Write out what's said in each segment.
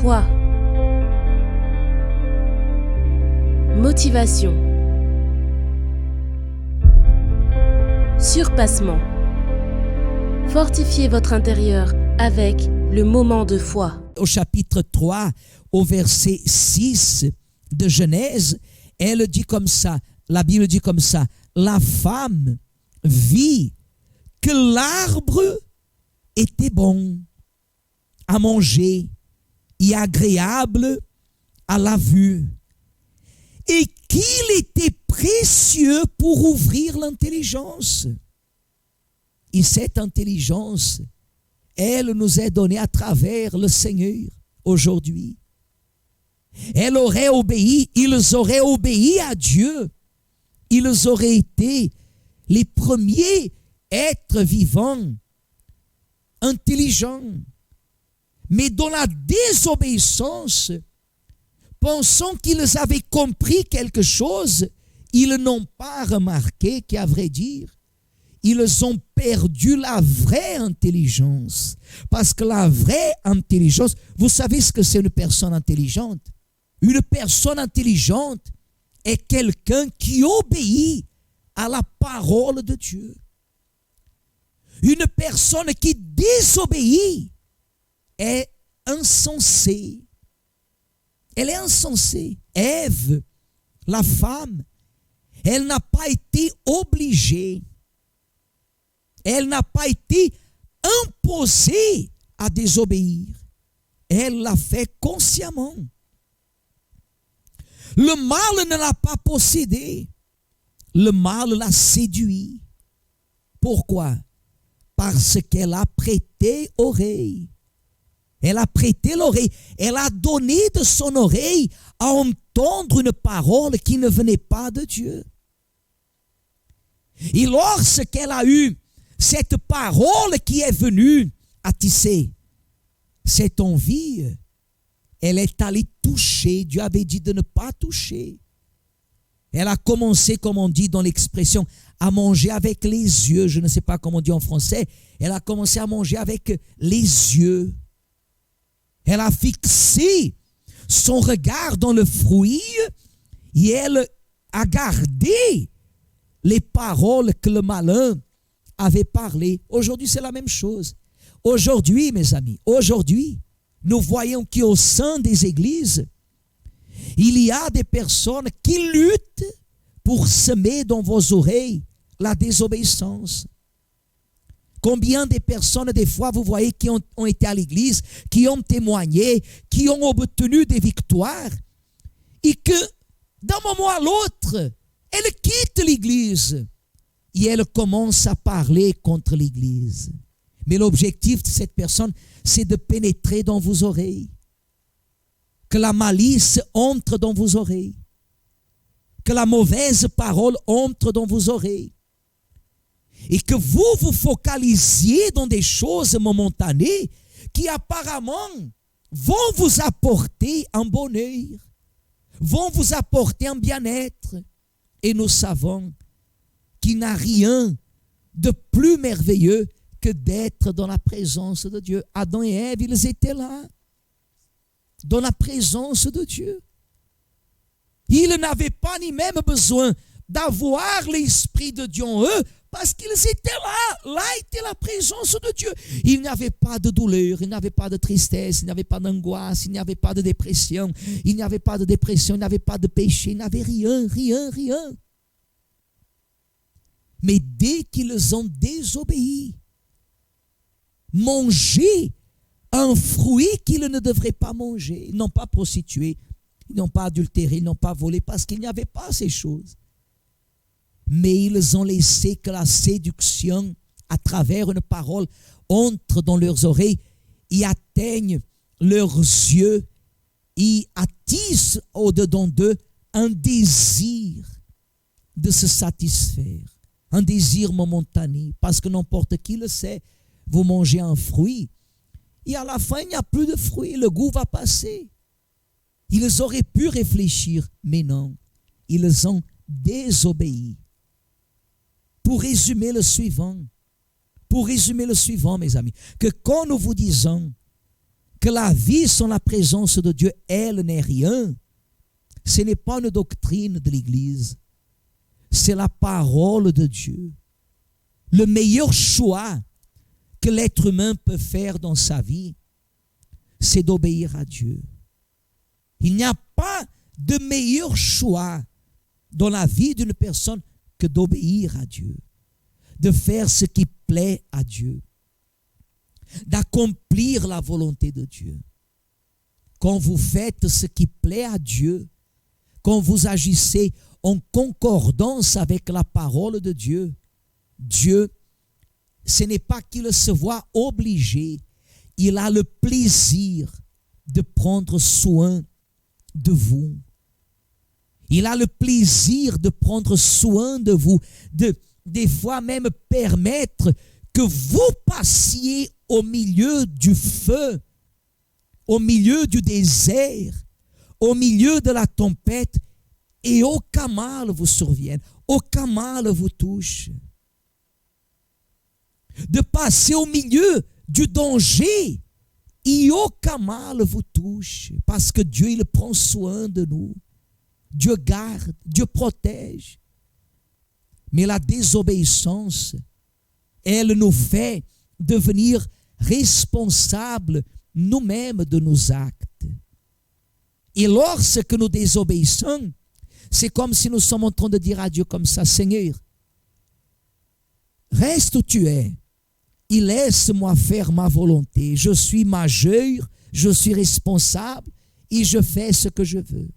Foi, motivation, surpassement. Fortifiez votre intérieur avec le moment de foi. Au chapitre 3, au verset 6 de Genèse, elle dit comme ça, la Bible dit comme ça, la femme vit que l'arbre était bon à manger et agréable à la vue, et qu'il était précieux pour ouvrir l'intelligence. Et cette intelligence, elle nous est donnée à travers le Seigneur aujourd'hui. Elle aurait obéi, ils auraient obéi à Dieu. Ils auraient été les premiers êtres vivants, intelligents. Mais dans la désobéissance, pensant qu'ils avaient compris quelque chose, ils n'ont pas remarqué qu'à vrai dire, ils ont perdu la vraie intelligence. Parce que la vraie intelligence, vous savez ce que c'est une personne intelligente? Une personne intelligente est quelqu'un qui obéit à la parole de Dieu. Une personne qui désobéit est insensée. Elle est insensée. Ève, la femme, elle n'a pas été obligée. Elle n'a pas été imposée à désobéir. Elle l'a fait consciemment. Le mal ne l'a pas possédée. Le mal l'a séduit. Pourquoi? Parce qu'elle a prêté oreille. Elle a prêté l'oreille. Elle a donné de son oreille à entendre une parole qui ne venait pas de Dieu. Et lorsqu'elle a eu cette parole qui est venue attiser cette envie, elle est allée toucher. Dieu avait dit de ne pas toucher. Elle a commencé, comme on dit dans l'expression, à manger avec les yeux. Je ne sais pas comment on dit en français. Elle a commencé à manger avec les yeux. Elle a fixé son regard dans le fruit et elle a gardé les paroles que le malin avait parlé. Aujourd'hui, c'est la même chose. Aujourd'hui, mes amis, aujourd'hui, nous voyons qu'au sein des églises, il y a des personnes qui luttent pour semer dans vos oreilles la désobéissance. Combien de personnes, des fois, vous voyez, qui ont été à l'église, qui ont témoigné, qui ont obtenu des victoires, et que d'un moment à l'autre, elles quittent l'église et elles commencent à parler contre l'église. Mais l'objectif de cette personne, c'est de pénétrer dans vos oreilles. Que la malice entre dans vos oreilles. Que la mauvaise parole entre dans vos oreilles. Et que vous vous focalisiez dans des choses momentanées qui apparemment vont vous apporter un bonheur, vont vous apporter un bien-être. Et nous savons qu'il n'y a rien de plus merveilleux que d'être dans la présence de Dieu. Adam et Ève, ils étaient là, dans la présence de Dieu. Ils n'avaient pas ni même besoin d'avoir l'Esprit de Dieu en eux, parce qu'ils étaient là. Là était la présence de Dieu. Il n'y avait pas de douleur, il n'y avait pas de tristesse, il n'y avait pas d'angoisse, il n'y avait pas de dépression, il n'y avait pas de dépression, il n'y avait pas de péché, il n'y avait rien, rien, rien. Mais dès qu'ils ont désobéi, mangé un fruit qu'ils ne devraient pas manger, ils n'ont pas prostitué, ils n'ont pas adultéré, ils n'ont pas volé, parce qu'il n'y avait pas ces choses. Mais ils ont laissé que la séduction, à travers une parole, entre dans leurs oreilles et atteigne leurs yeux et attise au-dedans d'eux un désir de se satisfaire, un désir momentané, parce que n'importe qui le sait, vous mangez un fruit et à la fin il n'y a plus de fruit, le goût va passer. Ils auraient pu réfléchir, mais non, ils ont désobéi. Pour résumer le suivant, mes amis, que quand nous vous disons que la vie sans la présence de Dieu, elle n'est rien. Ce n'est pas une doctrine de l'Église. C'est la parole de Dieu. Le meilleur choix que l'être humain peut faire dans sa vie, c'est d'obéir à Dieu. Il n'y a pas de meilleur choix dans la vie d'une personne que d'obéir à Dieu, de faire ce qui plaît à Dieu, d'accomplir la volonté de Dieu. Quand vous faites ce qui plaît à Dieu, quand vous agissez en concordance avec la parole de Dieu, Dieu, ce n'est pas qu'il se voit obligé, il a le plaisir de prendre soin de vous. Il a le plaisir de prendre soin de vous, des fois même permettre que vous passiez au milieu du feu, au milieu du désert, au milieu de la tempête, et aucun mal vous survienne, aucun mal vous touche. De passer au milieu du danger, et aucun mal vous touche, parce que Dieu, il prend soin de nous. Dieu garde, Dieu protège. Mais la désobéissance, elle nous fait devenir responsables nous-mêmes de nos actes. Et lorsque nous désobéissons, c'est comme si nous sommes en train de dire à Dieu comme ça: Seigneur, reste où tu es et laisse-moi faire ma volonté. Je suis majeur, je suis responsable et je fais ce que je veux.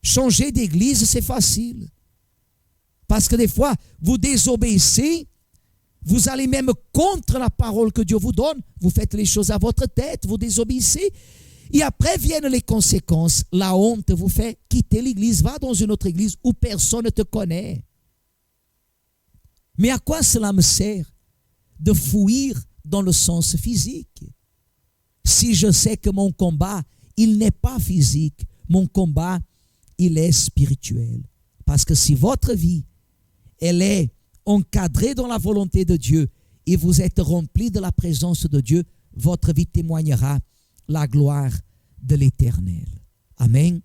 Changer d'église, c'est facile. Parce que des fois, vous désobéissez, vous allez même contre la parole que Dieu vous donne, vous faites les choses à votre tête, vous désobéissez, et après viennent les conséquences. La honte vous fait quitter l'église, va dans une autre église où personne ne te connaît. Mais à quoi cela me sert de fuir dans le sens physique? Si je sais que mon combat, il n'est pas physique, mon combat, il est spirituel. Parce que si votre vie, elle est encadrée dans la volonté de Dieu et vous êtes rempli de la présence de Dieu, votre vie témoignera la gloire de l'Éternel. Amen.